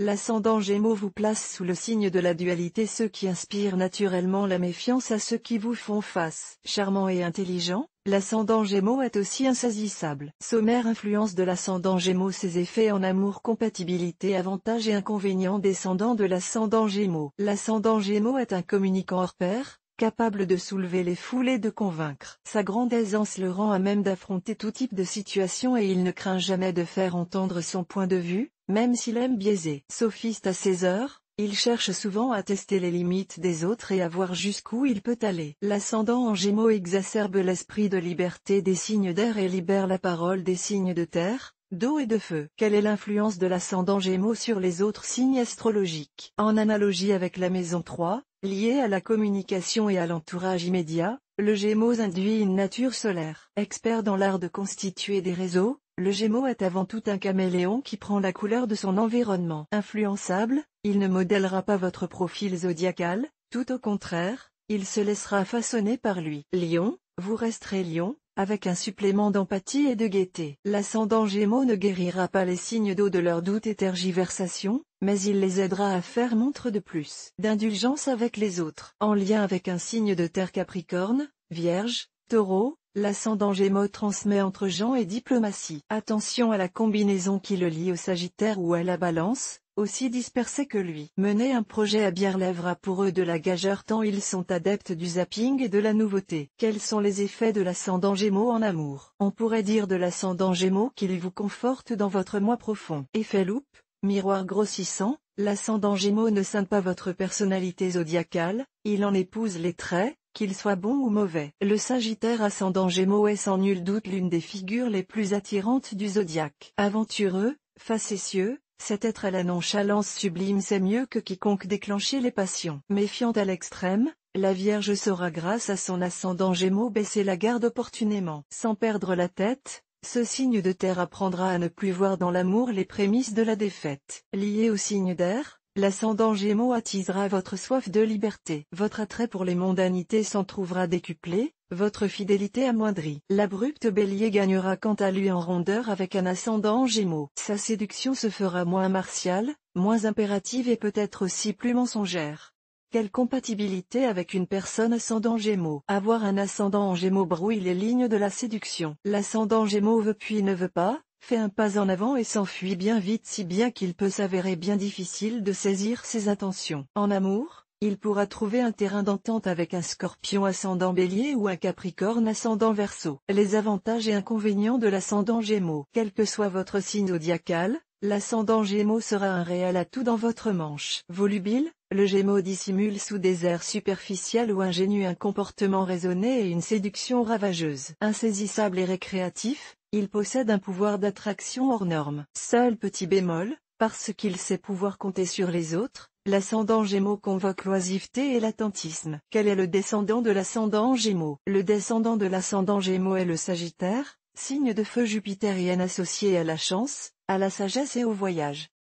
L'ascendant Gémeaux vous place sous le signe de la dualité, ceux qui inspirent naturellement la méfiance à ceux qui vous font face. Charmant et intelligent, l'ascendant Gémeaux est aussi insaisissable. Sommaire influence de l'ascendant Gémeaux, ses effets en amour, compatibilité, avantages et inconvénients descendants de l'ascendant Gémeaux. L'ascendant Gémeaux est un communicant hors pair, capable de soulever les foules et de convaincre. Sa grande aisance le rend à même d'affronter tout type de situation et il ne craint jamais de faire entendre son point de vue, même s'il aime biaiser. Sophiste à ses heures, il cherche souvent à tester les limites des autres et à voir jusqu'où il peut aller. L'ascendant en Gémeaux exacerbe l'esprit de liberté des signes d'air et libère la parole des signes de terre, d'eau et de feu. Quelle est l'influence de l'ascendant Gémeaux sur les autres signes astrologiques? En analogie avec la maison 3, liée à la communication et à l'entourage immédiat, le Gémeaux induit une nature solaire. Expert dans l'art de constituer des réseaux, le Gémeaux est avant tout un caméléon qui prend la couleur de son environnement. Influençable, il ne modèlera pas votre profil zodiacal, tout au contraire, il se laissera façonner par lui. Lion, vous resterez Lion, avec un supplément d'empathie et de gaieté. L'ascendant Gémeaux ne guérira pas les signes d'eau de leurs doutes et tergiversations, mais il les aidera à faire montre de plus d'indulgence avec les autres. En lien avec un signe de terre Capricorne, Vierge, Taureau, l'ascendant Gémeaux transmet entre gens et diplomatie. Attention à la combinaison qui le lie au Sagittaire ou à la Balance, aussi dispersé que lui. Mener un projet à bien relèvera pour eux de la gageure tant ils sont adeptes du zapping et de la nouveauté. Quels sont les effets de l'ascendant Gémeaux en amour? On pourrait dire de l'ascendant Gémeaux qu'il vous conforte dans votre moi profond. Effet loupe, miroir grossissant, l'ascendant Gémeaux ne scinde pas votre personnalité zodiacale, il en épouse les traits, qu'ils soient bons ou mauvais. Le Sagittaire ascendant Gémeaux est sans nul doute l'une des figures les plus attirantes du zodiaque. Aventureux, facétieux, cet être à la nonchalance sublime sait mieux que quiconque déclencher les passions. Méfiante à l'extrême, la Vierge saura grâce à son ascendant Gémeaux baisser la garde opportunément. Sans perdre la tête, ce signe de terre apprendra à ne plus voir dans l'amour les prémices de la défaite. Lié au signe d'air, l'ascendant Gémeaux attisera votre soif de liberté. Votre attrait pour les mondanités s'en trouvera décuplé, votre fidélité amoindrie. L'abrupte Bélier gagnera quant à lui en rondeur avec un ascendant Gémeaux. Sa séduction se fera moins martiale, moins impérative et peut-être aussi plus mensongère. Quelle compatibilité avec une personne ascendant Gémeaux? Avoir un ascendant en Gémeaux brouille les lignes de la séduction. L'ascendant Gémeaux veut puis ne veut pas, fait un pas en avant et s'enfuit bien vite, si bien qu'il peut s'avérer bien difficile de saisir ses intentions. En amour, il pourra trouver un terrain d'entente avec un Scorpion ascendant Bélier ou un Capricorne ascendant Verseau. Les avantages et inconvénients de l'ascendant Gémeaux. Quel que soit votre signe zodiacal, l'ascendant Gémeaux sera un réel atout dans votre manche. Volubile, le Gémeaux dissimule sous des airs superficiels ou ingénus un comportement raisonné et une séduction ravageuse. Insaisissable et récréatif, il possède un pouvoir d'attraction hors norme. Seul petit bémol, parce qu'il sait pouvoir compter sur les autres, l'ascendant Gémeaux convoque l'oisiveté et l'attentisme. Quel est le descendant de l'ascendant Gémeaux? Le descendant de l'ascendant Gémeaux est le Sagittaire, signe de feu jupitérien associé à la chance, à la sagesse et au voyage.